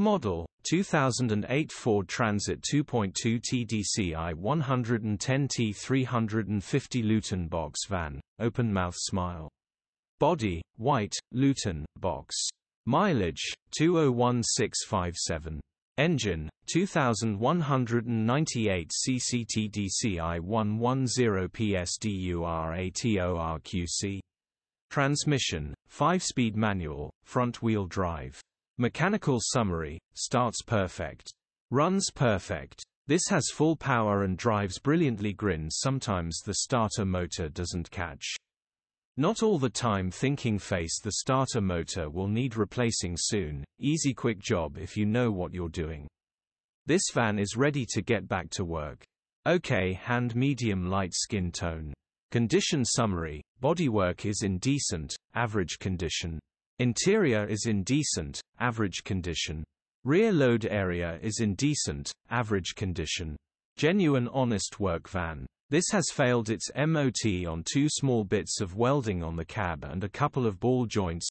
Model, 2008 Ford Transit 2.2 TDCI 110 T350 Luton box van, open mouth smile. Body, white, Luton, box. Mileage, 201657. Engine, 2198 cc TDCI 110 PS DURATORQ-C. Transmission, 5-speed manual, front-wheel drive. Mechanical summary, starts perfect. Runs perfect. This has full power and drives brilliantly. Grins sometimes the starter motor doesn't catch. Not all the time. Thinking face. The starter motor will need replacing soon. Easy quick job if you know what you're doing. This van is ready to get back to work. Okay, hand medium light skin tone. Condition summary, bodywork is in decent, average condition. Interior is in decent, average condition. Rear load area is in decent, average condition. Genuine honest work van. This has failed its MOT on 2 small bits of welding on the cab and a couple of ball joints.